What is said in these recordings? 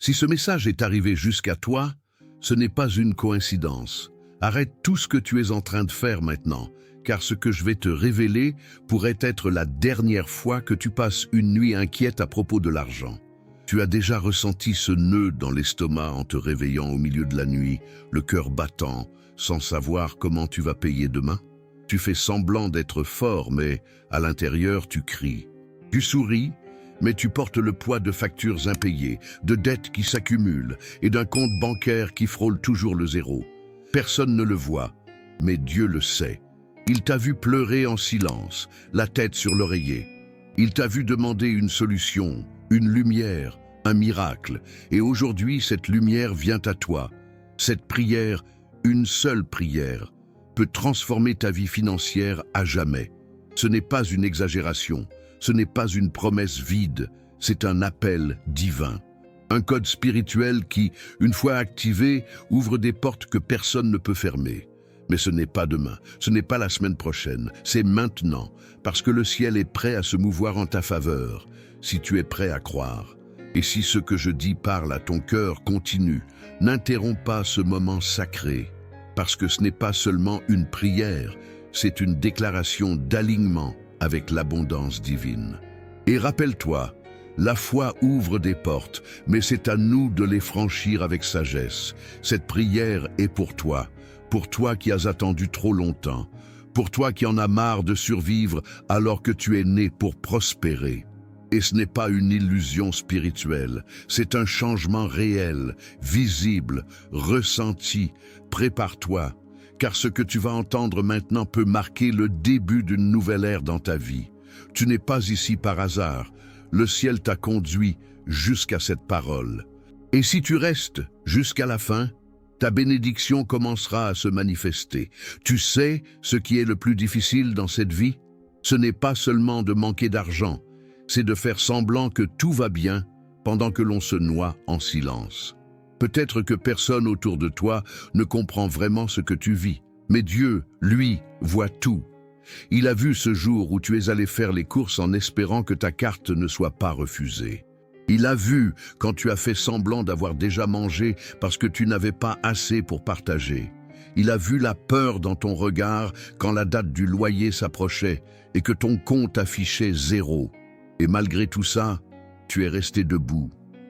Si ce message est arrivé jusqu'à toi, ce n'est pas une coïncidence. Arrête tout ce que tu es en train de faire maintenant, car ce que je vais te révéler pourrait être la dernière fois que tu passes une nuit inquiète à propos de l'argent. Tu as déjà ressenti ce nœud dans l'estomac en te réveillant au milieu de la nuit, le cœur battant, sans savoir comment tu vas payer demain? Tu fais semblant d'être fort, mais à l'intérieur tu cries. Tu souris, mais tu portes le poids de factures impayées, de dettes qui s'accumulent et d'un compte bancaire qui frôle toujours le zéro. Personne ne le voit, mais Dieu le sait. Il t'a vu pleurer en silence, la tête sur l'oreiller. Il t'a vu demander une solution, une lumière, un miracle. Et aujourd'hui, cette lumière vient à toi. Cette prière, une seule prière, peut transformer ta vie financière à jamais. Ce n'est pas une exagération, ce n'est pas une promesse vide, c'est un appel divin. Un code spirituel qui, une fois activé, ouvre des portes que personne ne peut fermer. Mais ce n'est pas demain, ce n'est pas la semaine prochaine, c'est maintenant, parce que le ciel est prêt à se mouvoir en ta faveur, si tu es prêt à croire. Et si ce que je dis parle à ton cœur, continue, n'interromps pas ce moment sacré, parce que ce n'est pas seulement une prière, c'est une déclaration d'alignement avec l'abondance divine. Et rappelle-toi, la foi ouvre des portes, mais c'est à nous de les franchir avec sagesse. Cette prière est pour toi qui as attendu trop longtemps, pour toi qui en as marre de survivre alors que tu es né pour prospérer. Et ce n'est pas une illusion spirituelle, c'est un changement réel, visible, ressenti. Prépare-toi, car ce que tu vas entendre maintenant peut marquer le début d'une nouvelle ère dans ta vie. Tu n'es pas ici par hasard, le ciel t'a conduit jusqu'à cette parole. Et si tu restes jusqu'à la fin, ta bénédiction commencera à se manifester. Tu sais ce qui est le plus difficile dans cette vie? Ce n'est pas seulement de manquer d'argent, c'est de faire semblant que tout va bien pendant que l'on se noie en silence. Peut-être que personne autour de toi ne comprend vraiment ce que tu vis, mais Dieu, lui, voit tout. Il a vu ce jour où tu es allé faire les courses en espérant que ta carte ne soit pas refusée. Il a vu quand tu as fait semblant d'avoir déjà mangé parce que tu n'avais pas assez pour partager. Il a vu la peur dans ton regard quand la date du loyer s'approchait et que ton compte affichait 0. Et malgré tout ça, tu es resté debout.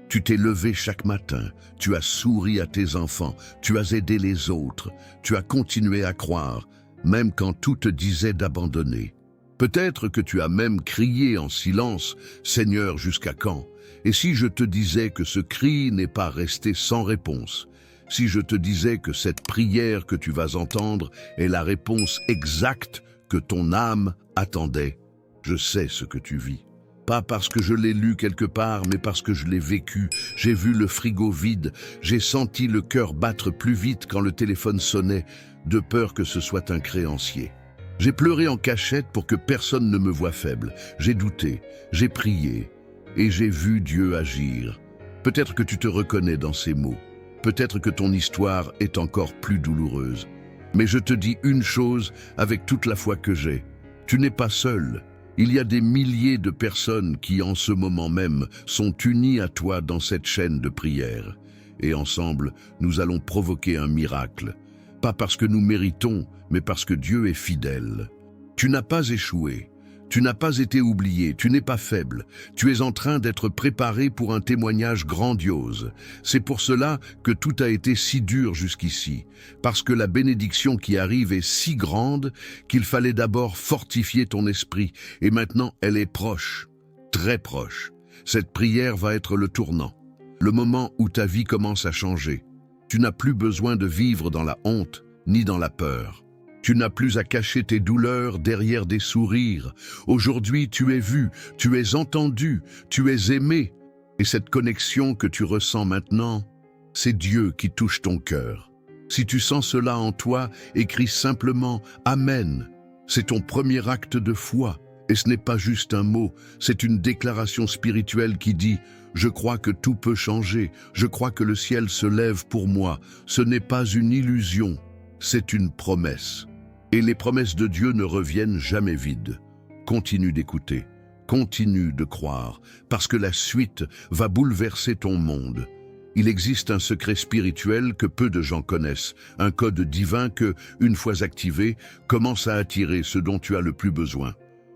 Tu t'es levé chaque matin, tu as souri à tes enfants, tu as aidé les autres, tu as continué à croire, même quand tout te disait d'abandonner. Peut-être que tu as même crié en silence, « Seigneur, jusqu'à quand ?» Et si je te disais que ce cri n'est pas resté sans réponse, si je te disais que cette prière que tu vas entendre est la réponse exacte que ton âme attendait, je sais ce que tu vis. Pas parce que je l'ai lu quelque part, mais parce que je l'ai vécu. J'ai vu le frigo vide, j'ai senti le cœur battre plus vite quand le téléphone sonnait, de peur que ce soit un créancier. J'ai pleuré en cachette pour que personne ne me voie faible. J'ai douté, j'ai prié, et j'ai vu Dieu agir. Peut-être que tu te reconnais dans ces mots. Peut-être que ton histoire est encore plus douloureuse. Mais je te dis une chose avec toute la foi que j'ai. Tu n'es pas seul. Il y a des milliers de personnes qui, en ce moment même, sont unies à toi dans cette chaîne de prière. Et ensemble, nous allons provoquer un miracle. Pas parce que nous méritons, mais parce que Dieu est fidèle. Tu n'as pas échoué. Tu n'as pas été oublié, tu n'es pas faible. Tu es en train d'être préparé pour un témoignage grandiose. C'est pour cela que tout a été si dur jusqu'ici. Parce que la bénédiction qui arrive est si grande qu'il fallait d'abord fortifier ton esprit. Et maintenant, elle est proche, très proche. Cette prière va être le tournant, le moment où ta vie commence à changer. Tu n'as plus besoin de vivre dans la honte ni dans la peur. Tu n'as plus à cacher tes douleurs derrière des sourires. Aujourd'hui, tu es vu, tu es entendu, tu es aimé. Et cette connexion que tu ressens maintenant, c'est Dieu qui touche ton cœur. Si tu sens cela en toi, écris simplement « Amen ». C'est ton premier acte de foi. Et ce n'est pas juste un mot, c'est une déclaration spirituelle qui dit « Je crois que tout peut changer, je crois que le ciel se lève pour moi. Ce n'est pas une illusion, c'est une promesse. » Et les promesses de Dieu ne reviennent jamais vides. Continue d'écouter, continue de croire, parce que la suite va bouleverser ton monde. Il existe un secret spirituel que peu de gens connaissent, un code divin que, une fois activé, commence à attirer ce dont tu as le plus besoin.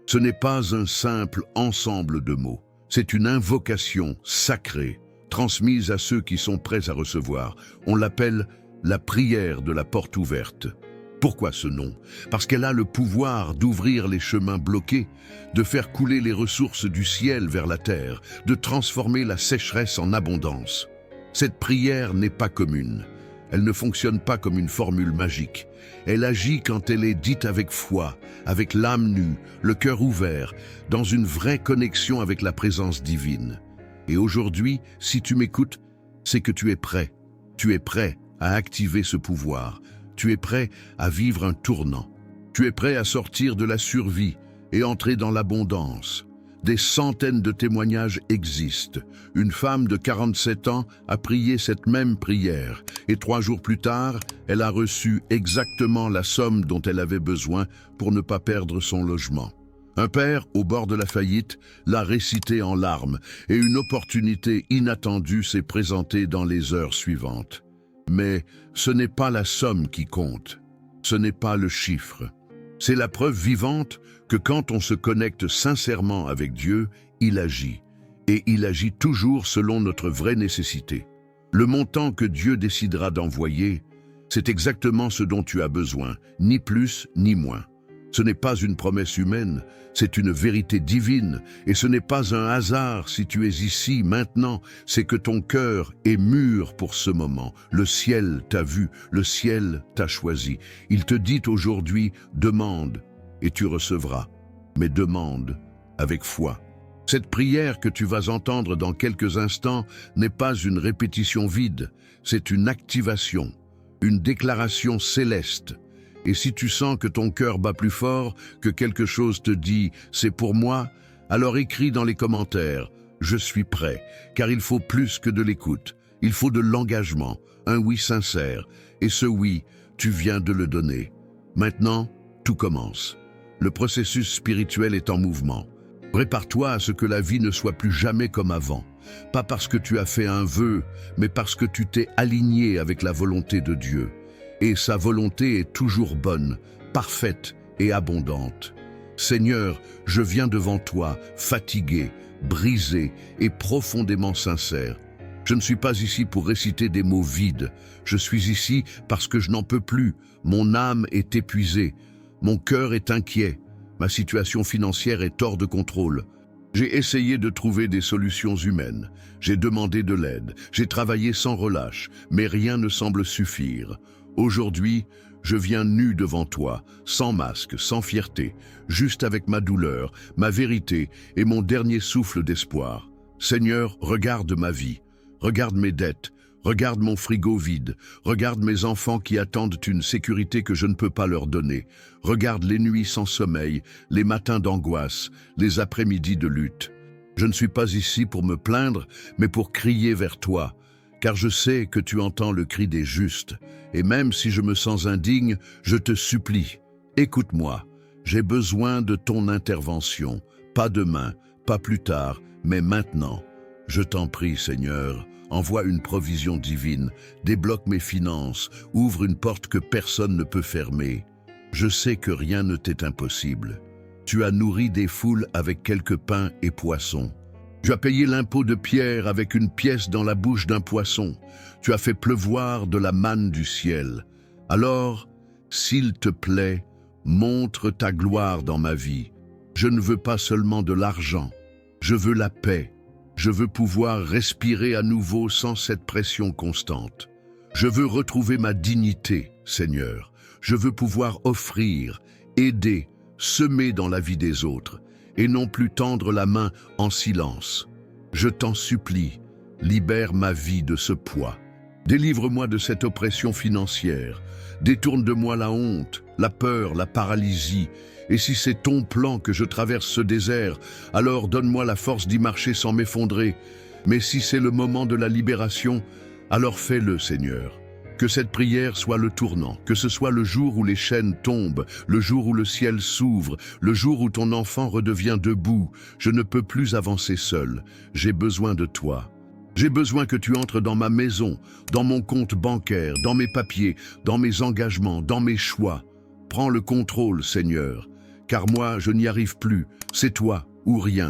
Ce n'est pas un simple ensemble de mots, c'est une invocation sacrée, transmise à ceux qui sont prêts à recevoir. On l'appelle la prière de la porte ouverte. Pourquoi ce nom? Parce qu'elle a le pouvoir d'ouvrir les chemins bloqués, de faire couler les ressources du ciel vers la terre, de transformer la sécheresse en abondance. Cette prière n'est pas commune. Elle ne fonctionne pas comme une formule magique. Elle agit quand elle est dite avec foi, avec l'âme nue, le cœur ouvert, dans une vraie connexion avec la présence divine. Et aujourd'hui, si tu m'écoutes, c'est que tu es prêt. Tu es prêt à activer ce pouvoir. Tu es prêt à vivre un tournant. Tu es prêt à sortir de la survie et entrer dans l'abondance. Des centaines de témoignages existent. Une femme de 47 ans a prié cette même prière et 3 jours plus tard, elle a reçu exactement la somme dont elle avait besoin pour ne pas perdre son logement. Un père, au bord de la faillite, l'a récité en larmes et une opportunité inattendue s'est présentée dans les heures suivantes. Mais ce n'est pas la somme qui compte, ce n'est pas le chiffre. C'est la preuve vivante que quand on se connecte sincèrement avec Dieu, il agit. Et il agit toujours selon notre vraie nécessité. Le montant que Dieu décidera d'envoyer, c'est exactement ce dont tu as besoin, ni plus ni moins. Ce n'est pas une promesse humaine, c'est une vérité divine, et ce n'est pas un hasard si tu es ici maintenant, c'est que ton cœur est mûr pour ce moment. Le ciel t'a vu, le ciel t'a choisi. Il te dit aujourd'hui, demande, et tu recevras. Mais demande avec foi. Cette prière que tu vas entendre dans quelques instants n'est pas une répétition vide, c'est une activation, une déclaration céleste. Et si tu sens que ton cœur bat plus fort, que quelque chose te dit « c'est pour moi », alors écris dans les commentaires « je suis prêt », car il faut plus que de l'écoute, il faut de l'engagement, un oui sincère, et ce oui, tu viens de le donner. Maintenant, tout commence. Le processus spirituel est en mouvement. Prépare-toi à ce que la vie ne soit plus jamais comme avant, pas parce que tu as fait un vœu, mais parce que tu t'es aligné avec la volonté de Dieu. Et sa volonté est toujours bonne, parfaite et abondante. Seigneur, je viens devant toi, fatigué, brisé et profondément sincère. Je ne suis pas ici pour réciter des mots vides. Je suis ici parce que je n'en peux plus. Mon âme est épuisée. Mon cœur est inquiet. Ma situation financière est hors de contrôle. J'ai essayé de trouver des solutions humaines. J'ai demandé de l'aide. J'ai travaillé sans relâche, mais rien ne semble suffire. Aujourd'hui, je viens nu devant toi, sans masque, sans fierté, juste avec ma douleur, ma vérité et mon dernier souffle d'espoir. Seigneur, regarde ma vie, regarde mes dettes, regarde mon frigo vide, regarde mes enfants qui attendent une sécurité que je ne peux pas leur donner, regarde les nuits sans sommeil, les matins d'angoisse, les après-midi de lutte. Je ne suis pas ici pour me plaindre, mais pour crier vers toi, car je sais que tu entends le cri des justes, et même si je me sens indigne, je te supplie, écoute-moi, j'ai besoin de ton intervention, pas demain, pas plus tard, mais maintenant. Je t'en prie, Seigneur, envoie une provision divine, débloque mes finances, ouvre une porte que personne ne peut fermer. Je sais que rien ne t'est impossible. Tu as nourri des foules avec quelques pains et poissons. Tu as payé l'impôt de Pierre avec une pièce dans la bouche d'un poisson. Tu as fait pleuvoir de la manne du ciel. Alors, s'il te plaît, montre ta gloire dans ma vie. Je ne veux pas seulement de l'argent, je veux la paix. Je veux pouvoir respirer à nouveau sans cette pression constante. Je veux retrouver ma dignité, Seigneur. Je veux pouvoir offrir, aider, semer dans la vie des autres, et non plus tendre la main en silence. Je t'en supplie, libère ma vie de ce poids. Délivre-moi de cette oppression financière. Détourne de moi la honte, la peur, la paralysie. Et si c'est ton plan que je traverse ce désert, alors donne-moi la force d'y marcher sans m'effondrer. Mais si c'est le moment de la libération, alors fais-le, Seigneur. Que cette prière soit le tournant, que ce soit le jour où les chaînes tombent, le jour où le ciel s'ouvre, le jour où ton enfant redevient debout. Je ne peux plus avancer seul, j'ai besoin de toi. J'ai besoin que tu entres dans ma maison, dans mon compte bancaire, dans mes papiers, dans mes engagements, dans mes choix. Prends le contrôle, Seigneur, car moi, je n'y arrive plus. C'est toi ou rien.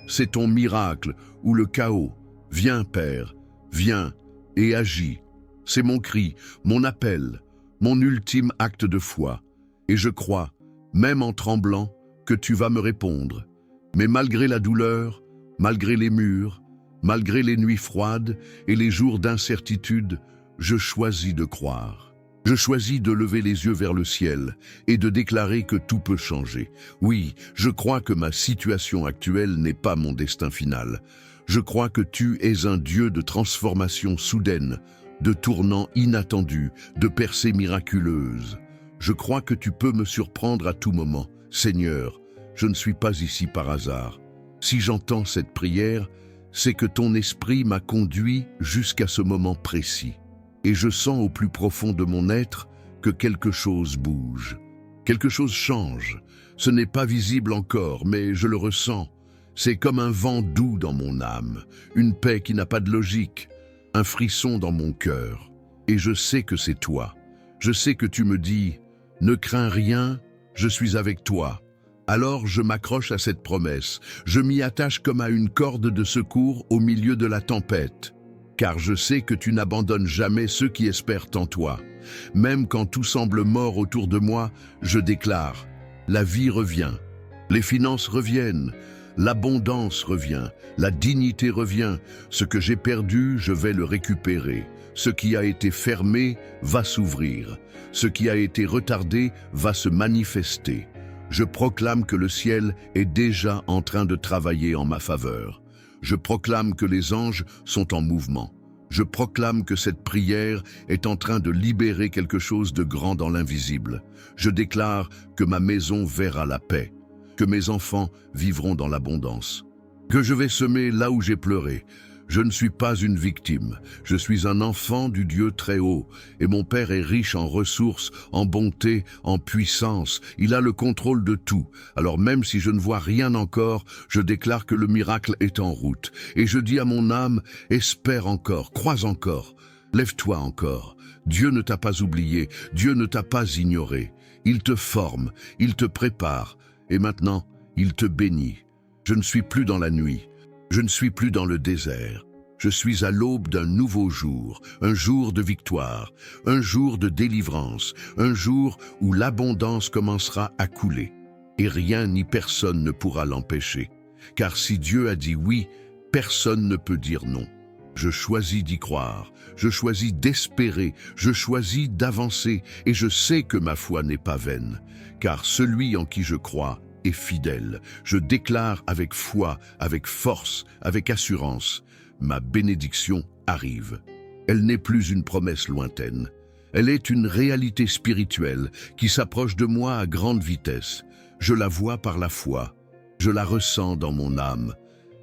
C'est ton miracle ou le chaos. Viens, Père, viens et agis. C'est mon cri, mon appel, mon ultime acte de foi. Et je crois, même en tremblant, que tu vas me répondre. Mais malgré la douleur, malgré les murs, malgré les nuits froides et les jours d'incertitude, je choisis de croire. Je choisis de lever les yeux vers le ciel et de déclarer que tout peut changer. Oui, je crois que ma situation actuelle n'est pas mon destin final. Je crois que tu es un Dieu de transformation soudaine, de tournants inattendus, de percées miraculeuses. Je crois que tu peux me surprendre à tout moment. Seigneur, je ne suis pas ici par hasard. Si j'entends cette prière, c'est que ton esprit m'a conduit jusqu'à ce moment précis. Et je sens au plus profond de mon être que quelque chose bouge. Quelque chose change. Ce n'est pas visible encore, mais je le ressens. C'est comme un vent doux dans mon âme, une paix qui n'a pas de logique, un frisson dans mon cœur. Et je sais que c'est toi. Je sais que tu me dis « Ne crains rien, je suis avec toi ». Alors je m'accroche à cette promesse, je m'y attache comme à une corde de secours au milieu de la tempête. Car je sais que tu n'abandonnes jamais ceux qui espèrent en toi. Même quand tout semble mort autour de moi, je déclare, la vie revient, les finances reviennent, l'abondance revient, la dignité revient. Ce que j'ai perdu, je vais le récupérer. Ce qui a été fermé va s'ouvrir. Ce qui a été retardé va se manifester. Je proclame que le ciel est déjà en train de travailler en ma faveur. Je proclame que les anges sont en mouvement. Je proclame que cette prière est en train de libérer quelque chose de grand dans l'invisible. Je déclare que ma maison verra la paix, que mes enfants vivront dans l'abondance, que je vais semer là où j'ai pleuré. Je ne suis pas une victime, je suis un enfant du Dieu très haut, et mon Père est riche en ressources, en bonté, en puissance. Il a le contrôle de tout. Alors même si je ne vois rien encore, je déclare que le miracle est en route. Et je dis à mon âme, espère encore, crois encore, lève-toi encore. Dieu ne t'a pas oublié, Dieu ne t'a pas ignoré. Il te forme, il te prépare, et maintenant, il te bénit. Je ne suis plus dans la nuit. Je ne suis plus dans le désert. Je suis à l'aube d'un nouveau jour, un jour de victoire, un jour de délivrance, un jour où l'abondance commencera à couler. Et rien ni personne ne pourra l'empêcher. Car si Dieu a dit oui, personne ne peut dire non. Je choisis d'y croire, je choisis d'espérer, je choisis d'avancer, et je sais que ma foi n'est pas vaine. Car celui en qui je crois est fidèle. Je déclare avec foi, avec force, avec assurance, ma bénédiction arrive. Elle n'est plus une promesse lointaine. Elle est une réalité spirituelle qui s'approche de moi à grande vitesse. Je la vois par la foi. Je la ressens dans mon âme.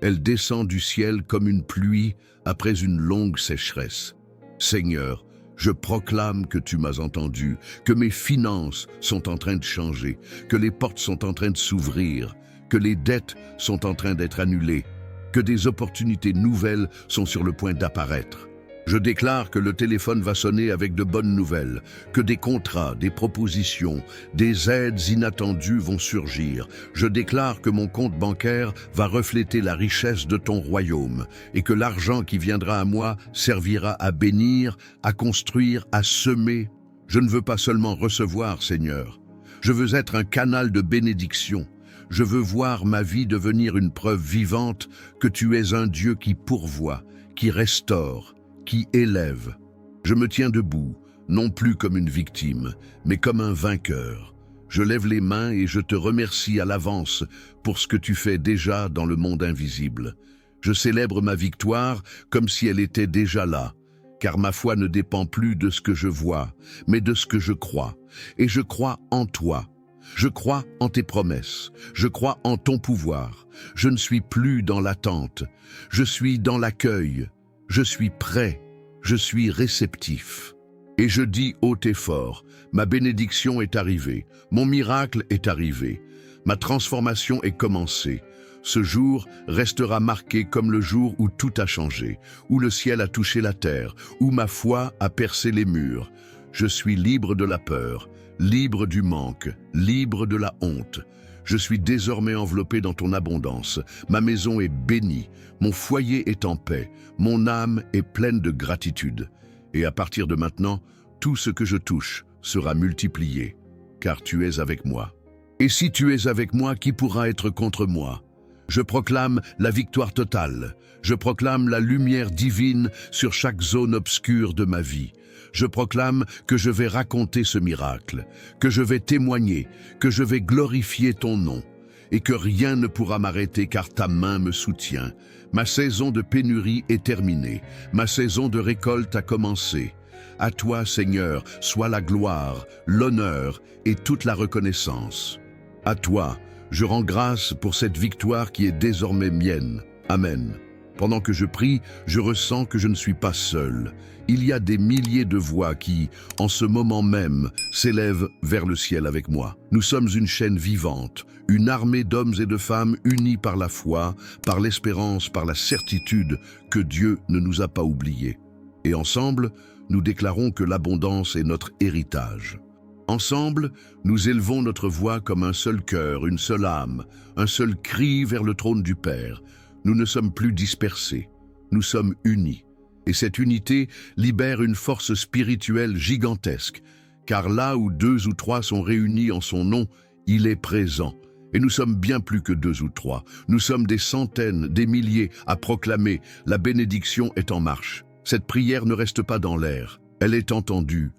Elle descend du ciel comme une pluie après une longue sécheresse. Seigneur, je proclame que tu m'as entendu, que mes finances sont en train de changer, que les portes sont en train de s'ouvrir, que les dettes sont en train d'être annulées, que des opportunités nouvelles sont sur le point d'apparaître. Je déclare que le téléphone va sonner avec de bonnes nouvelles, que des contrats, des propositions, des aides inattendues vont surgir. Je déclare que mon compte bancaire va refléter la richesse de ton royaume et que l'argent qui viendra à moi servira à bénir, à construire, à semer. Je ne veux pas seulement recevoir, Seigneur. Je veux être un canal de bénédiction. Je veux voir ma vie devenir une preuve vivante que tu es un Dieu qui pourvoit, qui restaure, qui élève. Je me tiens debout, non plus comme une victime, mais comme un vainqueur. Je lève les mains et je te remercie à l'avance pour ce que tu fais déjà dans le monde invisible. Je célèbre ma victoire comme si elle était déjà là, car ma foi ne dépend plus de ce que je vois, mais de ce que je crois. Et je crois en toi. Je crois en tes promesses. Je crois en ton pouvoir. Je ne suis plus dans l'attente. Je suis dans l'accueil. Je suis prêt, je suis réceptif. Et je dis haut et fort, ma bénédiction est arrivée, mon miracle est arrivé, ma transformation est commencée. Ce jour restera marqué comme le jour où tout a changé, où le ciel a touché la terre, où ma foi a percé les murs. Je suis libre de la peur, libre du manque, libre de la honte. Je suis désormais enveloppé dans ton abondance. Ma maison est bénie, mon foyer est en paix, mon âme est pleine de gratitude. Et à partir de maintenant, tout ce que je touche sera multiplié, car tu es avec moi. Et si tu es avec moi, qui pourra être contre moi? Je proclame la victoire totale. Je proclame la lumière divine sur chaque zone obscure de ma vie. Je proclame que je vais raconter ce miracle, que je vais témoigner, que je vais glorifier ton nom, et que rien ne pourra m'arrêter car ta main me soutient. Ma saison de pénurie est terminée, ma saison de récolte a commencé. À toi, Seigneur, soit la gloire, l'honneur et toute la reconnaissance. À toi, je rends grâce pour cette victoire qui est désormais mienne. Amen. Pendant que je prie, je ressens que je ne suis pas seul. Il y a des milliers de voix qui, en ce moment même, s'élèvent vers le ciel avec moi. Nous sommes une chaîne vivante, une armée d'hommes et de femmes unis par la foi, par l'espérance, par la certitude que Dieu ne nous a pas oubliés. Et ensemble, nous déclarons que l'abondance est notre héritage. Ensemble, nous élevons notre voix comme un seul cœur, une seule âme, un seul cri vers le trône du Père. Nous ne sommes plus dispersés, nous sommes unis. Et cette unité libère une force spirituelle gigantesque, car là où 2 ou 3 sont réunis en son nom, il est présent. Et nous sommes bien plus que 2 ou 3. Nous sommes des centaines, des milliers à proclamer « La bénédiction est en marche ». Cette prière ne reste pas dans l'air, elle est entendue.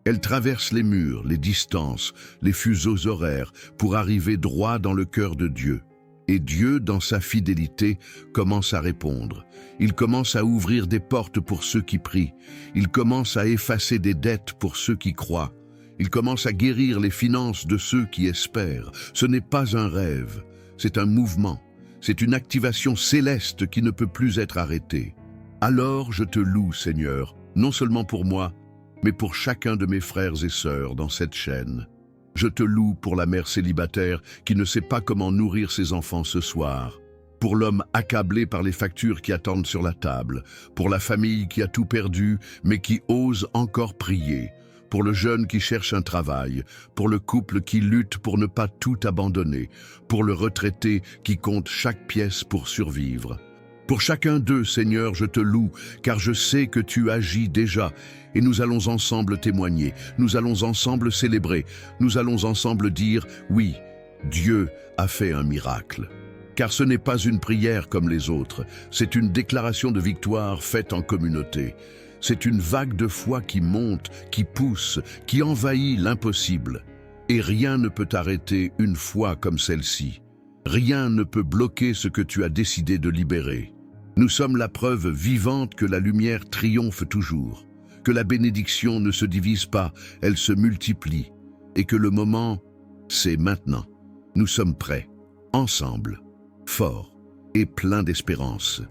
Elle traverse les murs, les distances, les fuseaux horaires pour arriver droit dans le cœur de Dieu. Et Dieu, dans sa fidélité, commence à répondre. Il commence à ouvrir des portes pour ceux qui prient. Il commence à effacer des dettes pour ceux qui croient. Il commence à guérir les finances de ceux qui espèrent. Ce n'est pas un rêve, c'est un mouvement. C'est une activation céleste qui ne peut plus être arrêtée. Alors je te loue, Seigneur, non seulement pour moi, mais pour chacun de mes frères et sœurs dans cette chaîne. Je te loue pour la mère célibataire qui ne sait pas comment nourrir ses enfants ce soir, pour l'homme accablé par les factures qui attendent sur la table, pour la famille qui a tout perdu mais qui ose encore prier, pour le jeune qui cherche un travail, pour le couple qui lutte pour ne pas tout abandonner, pour le retraité qui compte chaque pièce pour survivre. Pour chacun d'eux, Seigneur, je te loue, car je sais que tu agis déjà, et nous allons ensemble témoigner, nous allons ensemble célébrer, nous allons ensemble dire « Oui, Dieu a fait un miracle ». Car ce n'est pas une prière comme les autres, c'est une déclaration de victoire faite en communauté. C'est une vague de foi qui monte, qui pousse, qui envahit l'impossible. Et rien ne peut arrêter une foi comme celle-ci. Rien ne peut bloquer ce que tu as décidé de libérer. Nous sommes la preuve vivante que la lumière triomphe toujours, que la bénédiction ne se divise pas, elle se multiplie, et que le moment, c'est maintenant. Nous sommes prêts, ensemble, forts et pleins d'espérance.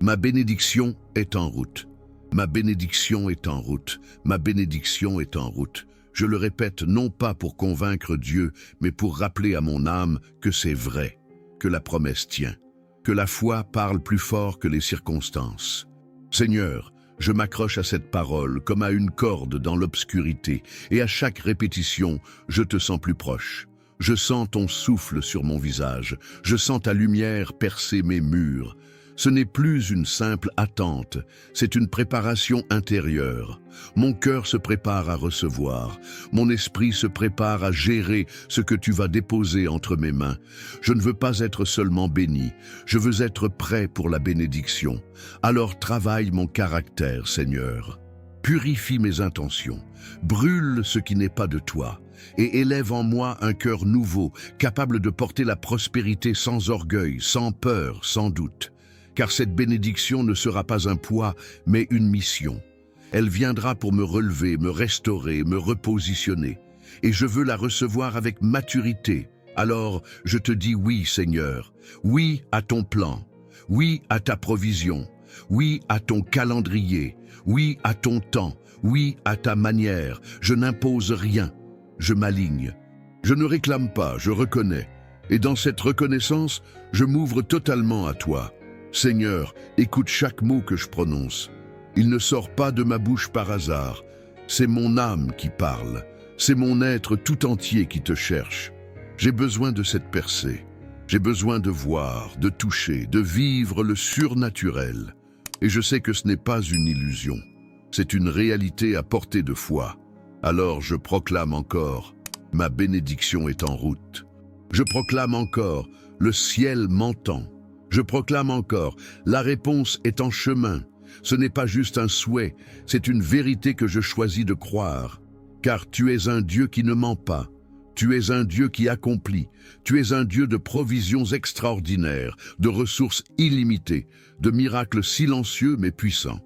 Ma bénédiction est en route. Ma bénédiction est en route. Ma bénédiction est en route. Je le répète non pas pour convaincre Dieu, mais pour rappeler à mon âme que c'est vrai, que la promesse tient, que la foi parle plus fort que les circonstances. Seigneur, je m'accroche à cette parole comme à une corde dans l'obscurité, et à chaque répétition, je te sens plus proche. Je sens ton souffle sur mon visage, je sens ta lumière percer mes murs. Ce n'est plus une simple attente, c'est une préparation intérieure. Mon cœur se prépare à recevoir, mon esprit se prépare à gérer ce que tu vas déposer entre mes mains. Je ne veux pas être seulement béni, je veux être prêt pour la bénédiction. Alors travaille mon caractère, Seigneur. Purifie mes intentions, brûle ce qui n'est pas de toi, et élève en moi un cœur nouveau, capable de porter la prospérité sans orgueil, sans peur, sans doute. Car cette bénédiction ne sera pas un poids, mais une mission. Elle viendra pour me relever, me restaurer, me repositionner. Et je veux la recevoir avec maturité. Alors, je te dis oui, Seigneur. Oui à ton plan. Oui à ta provision. Oui à ton calendrier. Oui à ton temps. Oui à ta manière. Je n'impose rien. Je m'aligne. Je ne réclame pas, je reconnais. Et dans cette reconnaissance, je m'ouvre totalement à toi. Seigneur, écoute chaque mot que je prononce. Il ne sort pas de ma bouche par hasard. C'est mon âme qui parle. C'est mon être tout entier qui te cherche. J'ai besoin de cette percée. J'ai besoin de voir, de toucher, de vivre le surnaturel. Et je sais que ce n'est pas une illusion. C'est une réalité à portée de foi. Alors je proclame encore, ma bénédiction est en route. Je proclame encore, le ciel m'entend. Je proclame encore, la réponse est en chemin. Ce n'est pas juste un souhait, c'est une vérité que je choisis de croire. Car tu es un Dieu qui ne ment pas. Tu es un Dieu qui accomplit. Tu es un Dieu de provisions extraordinaires, de ressources illimitées, de miracles silencieux mais puissants.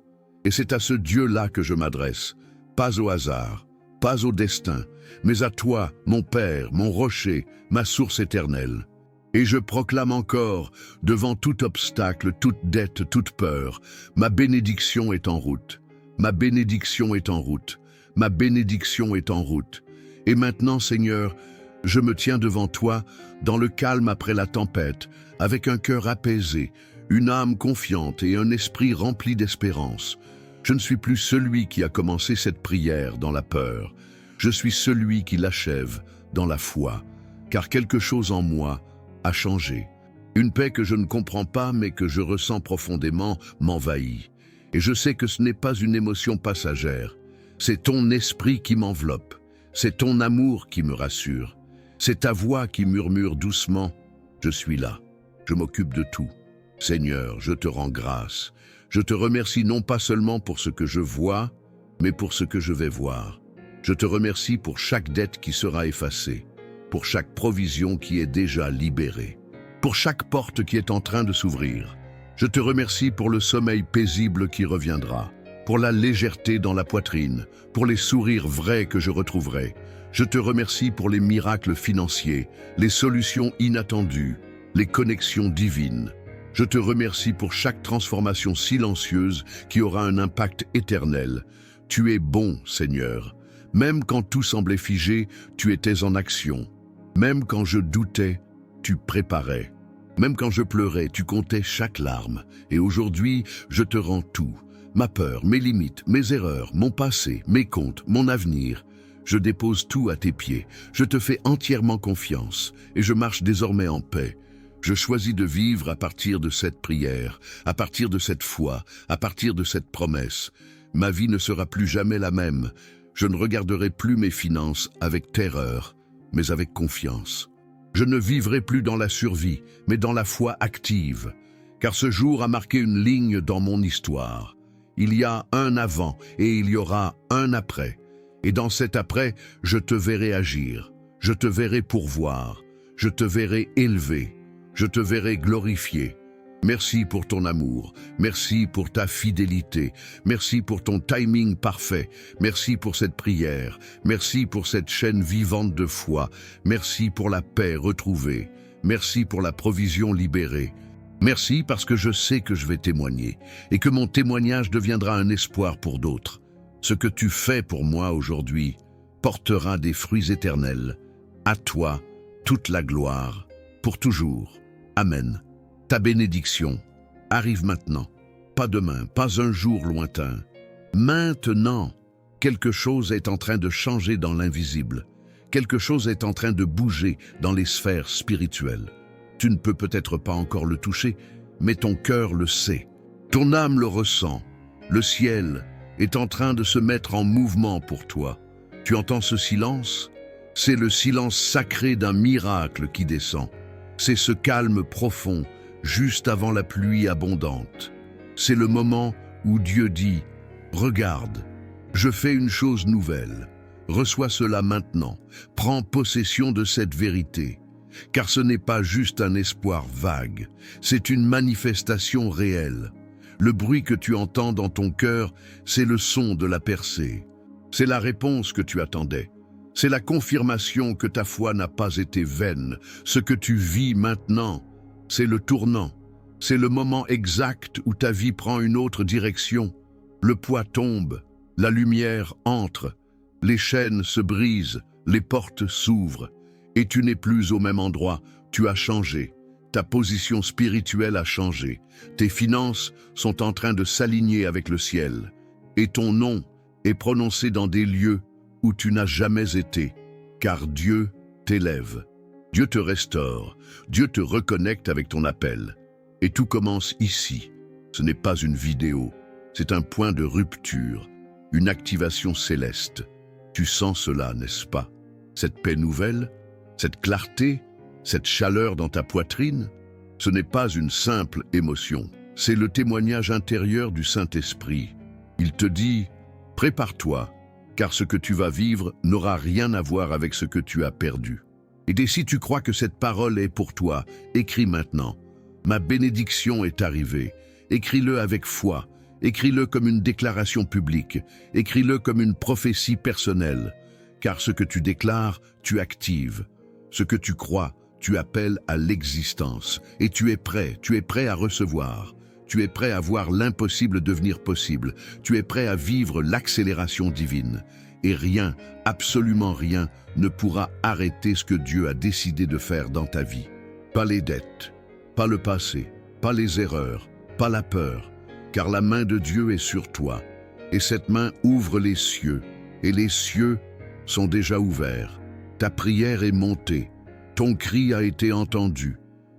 Et c'est à ce Dieu-là que je m'adresse, pas au hasard, pas au destin, mais à toi, mon Père, mon rocher, ma source éternelle. Et je proclame encore, devant tout obstacle, toute dette, toute peur, ma bénédiction est en route. Ma bénédiction est en route. Ma bénédiction est en route. Et maintenant, Seigneur, je me tiens devant toi, dans le calme après la tempête, avec un cœur apaisé, une âme confiante et un esprit rempli d'espérance. Je ne suis plus celui qui a commencé cette prière dans la peur. Je suis celui qui l'achève dans la foi, car quelque chose en moi a changé. Une paix que je ne comprends pas mais que je ressens profondément m'envahit. Et je sais que ce n'est pas une émotion passagère. C'est ton esprit qui m'enveloppe. C'est ton amour qui me rassure. C'est ta voix qui murmure doucement « Je suis là, je m'occupe de tout. Seigneur, je te rends grâce. Je te remercie non pas seulement pour ce que je vois, mais pour ce que je vais voir. Je te remercie pour chaque dette qui sera effacée, pour chaque provision qui est déjà libérée, pour chaque porte qui est en train de s'ouvrir. Je te remercie pour le sommeil paisible qui reviendra, pour la légèreté dans la poitrine, pour les sourires vrais que je retrouverai. Je te remercie pour les miracles financiers, les solutions inattendues, les connexions divines. Je te remercie pour chaque transformation silencieuse qui aura un impact éternel. Tu es bon, Seigneur. Même quand tout semblait figé, tu étais en action. Même quand je doutais, tu préparais. Même quand je pleurais, tu comptais chaque larme. Et aujourd'hui, je te rends tout. Ma peur, mes limites, mes erreurs, mon passé, mes comptes, mon avenir. Je dépose tout à tes pieds. Je te fais entièrement confiance et je marche désormais en paix. Je choisis de vivre à partir de cette prière, à partir de cette foi, à partir de cette promesse. Ma vie ne sera plus jamais la même. Je ne regarderai plus mes finances avec terreur, mais avec confiance. Je ne vivrai plus dans la survie, mais dans la foi active. Car ce jour a marqué une ligne dans mon histoire. Il y a un avant et il y aura un après. Et dans cet après, je te verrai agir. Je te verrai pourvoir. Je te verrai élever. Je te verrai glorifié. Merci pour ton amour. Merci pour ta fidélité. Merci pour ton timing parfait. Merci pour cette prière. Merci pour cette chaîne vivante de foi. Merci pour la paix retrouvée. Merci pour la provision libérée. Merci parce que je sais que je vais témoigner et que mon témoignage deviendra un espoir pour d'autres. Ce que tu fais pour moi aujourd'hui portera des fruits éternels. À toi, toute la gloire, pour toujours. Amen. Ta bénédiction arrive maintenant, pas demain, pas un jour lointain. Maintenant, quelque chose est en train de changer dans l'invisible. Quelque chose est en train de bouger dans les sphères spirituelles. Tu ne peux peut-être pas encore le toucher, mais ton cœur le sait. Ton âme le ressent. Le ciel est en train de se mettre en mouvement pour toi. Tu entends ce silence? C'est le silence sacré d'un miracle qui descend. C'est ce calme profond, juste avant la pluie abondante. C'est le moment où Dieu dit « Regarde, je fais une chose nouvelle. Reçois cela maintenant. Prends possession de cette vérité. » Car ce n'est pas juste un espoir vague, c'est une manifestation réelle. Le bruit que tu entends dans ton cœur, c'est le son de la percée. C'est la réponse que tu attendais. C'est la confirmation que ta foi n'a pas été vaine. Ce que tu vis maintenant, c'est le tournant. C'est le moment exact où ta vie prend une autre direction. Le poids tombe, la lumière entre, les chaînes se brisent, les portes s'ouvrent. Et tu n'es plus au même endroit, Tu as changé. Ta position spirituelle a changé. Tes finances sont en train de s'aligner avec le ciel. Et ton nom est prononcé dans des lieux où tu n'as jamais été, car Dieu t'élève. Dieu te restaure. Dieu te reconnecte avec ton appel. Et tout commence ici. Ce n'est pas une vidéo. C'est un point de rupture, une activation céleste. Tu sens cela, n'est-ce pas? Cette paix nouvelle, cette clarté, cette chaleur dans ta poitrine, ce n'est pas une simple émotion. C'est le témoignage intérieur du Saint-Esprit. Il te dit, prépare-toi, car ce que tu vas vivre n'aura rien à voir avec ce que tu as perdu. Et si tu crois que cette parole est pour toi, écris maintenant. Ma bénédiction est arrivée. Écris-le avec foi. Écris-le comme une déclaration publique. Écris-le comme une prophétie personnelle. Car ce que tu déclares, tu actives. Ce que tu crois, tu appelles à l'existence. Et tu es prêt à recevoir. Tu es prêt à voir l'impossible devenir possible. Tu es prêt à vivre l'accélération divine. Et rien, absolument rien, ne pourra arrêter ce que Dieu a décidé de faire dans ta vie. Pas les dettes, pas le passé, pas les erreurs, pas la peur, car la main de Dieu est sur toi. Et cette main ouvre les cieux, et les cieux sont déjà ouverts. Ta prière est montée, ton cri a été entendu,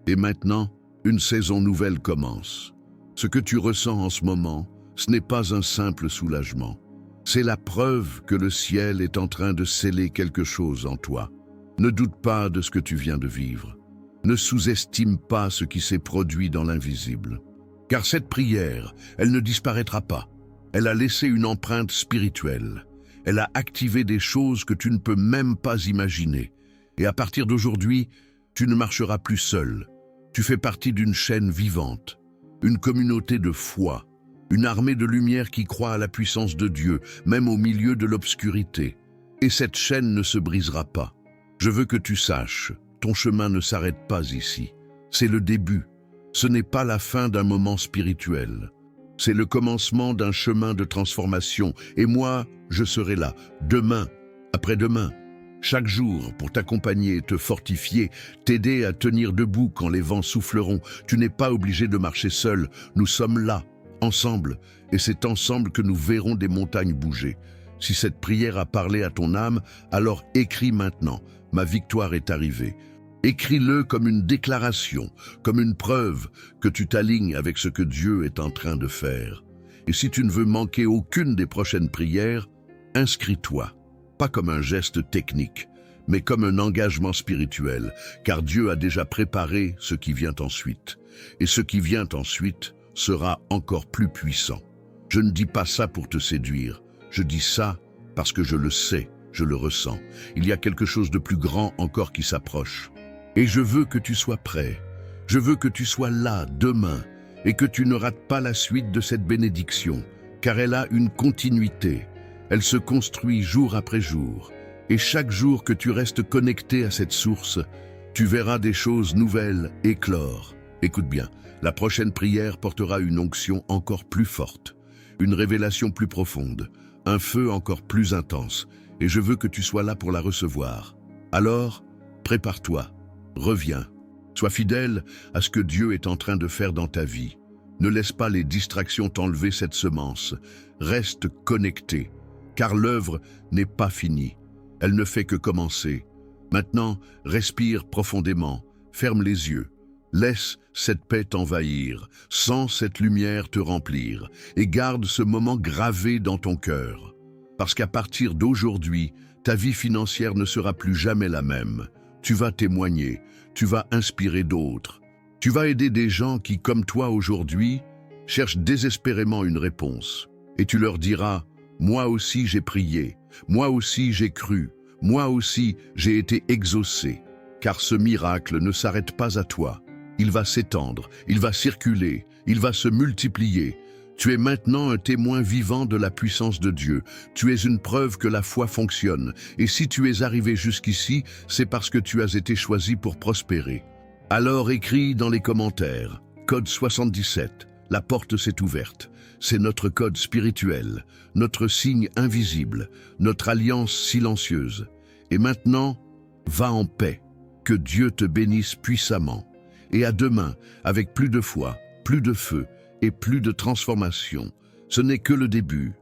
et maintenant, une saison nouvelle commence. Ce que tu ressens en ce moment, ce n'est pas un simple soulagement. C'est la preuve que le ciel est en train de sceller quelque chose en toi. Ne doute pas de ce que tu viens de vivre. Ne sous-estime pas ce qui s'est produit dans l'invisible. Car cette prière, elle ne disparaîtra pas. Elle a laissé une empreinte spirituelle. Elle a activé des choses que tu ne peux même pas imaginer. Et à partir d'aujourd'hui, tu ne marcheras plus seul. Tu fais partie d'une chaîne vivante, une communauté de foi, une armée de lumière qui croit à la puissance de Dieu, même au milieu de l'obscurité. Et cette chaîne ne se brisera pas. Je veux que tu saches, ton chemin ne s'arrête pas ici. C'est le début. Ce n'est pas la fin d'un moment spirituel. C'est le commencement d'un chemin de transformation. Et moi, je serai là, demain, après-demain, chaque jour pour t'accompagner et te fortifier, t'aider à tenir debout quand les vents souffleront. Tu n'es pas obligé de marcher seul. Nous sommes là, ensemble, et c'est ensemble que nous verrons des montagnes bouger. Si cette prière a parlé à ton âme, alors écris maintenant. Ma victoire est arrivée. Écris-le comme une déclaration, comme une preuve que tu t'alignes avec ce que Dieu est en train de faire. Et si tu ne veux manquer aucune des prochaines prières, inscris-toi. Pas comme un geste technique, mais comme un engagement spirituel, car Dieu a déjà préparé ce qui vient ensuite. Et ce qui vient ensuite sera encore plus puissant. Je ne dis pas ça pour te séduire, je dis ça parce que je le sais, je le ressens. Il y a quelque chose de plus grand encore qui s'approche. Et je veux que tu sois prêt. Je veux que tu sois là demain et que tu ne rates pas la suite de cette bénédiction, car elle a une continuité. Elle se construit jour après jour. Et chaque jour que tu restes connecté à cette source, tu verras des choses nouvelles éclore. Écoute bien, la prochaine prière portera une onction encore plus forte, une révélation plus profonde, un feu encore plus intense, et je veux que tu sois là pour la recevoir. Alors, prépare-toi. Reviens. Sois fidèle à ce que Dieu est en train de faire dans ta vie. Ne laisse pas les distractions t'enlever cette semence. Reste connecté, car l'œuvre n'est pas finie. Elle ne fait que commencer. Maintenant, respire profondément, ferme les yeux. Laisse cette paix t'envahir, sens cette lumière te remplir, et garde ce moment gravé dans ton cœur. Parce qu'à partir d'aujourd'hui, ta vie financière ne sera plus jamais la même. Tu vas témoigner, tu vas inspirer d'autres. Tu vas aider des gens qui, comme toi aujourd'hui, cherchent désespérément une réponse. Et tu leur diras, moi aussi j'ai prié, moi aussi j'ai cru, moi aussi j'ai été exaucé. Car ce miracle ne s'arrête pas à toi. Il va s'étendre, il va circuler, il va se multiplier. Tu es maintenant un témoin vivant de la puissance de Dieu. Tu es une preuve que la foi fonctionne. Et si tu es arrivé jusqu'ici, c'est parce que tu as été choisi pour prospérer. Alors écris dans les commentaires, code 77, la porte s'est ouverte. C'est notre code spirituel, notre signe invisible, notre alliance silencieuse. Et maintenant, va en paix. Que Dieu te bénisse puissamment. Et à demain, avec plus de foi, plus de feu et plus de transformation. Ce n'est que le début.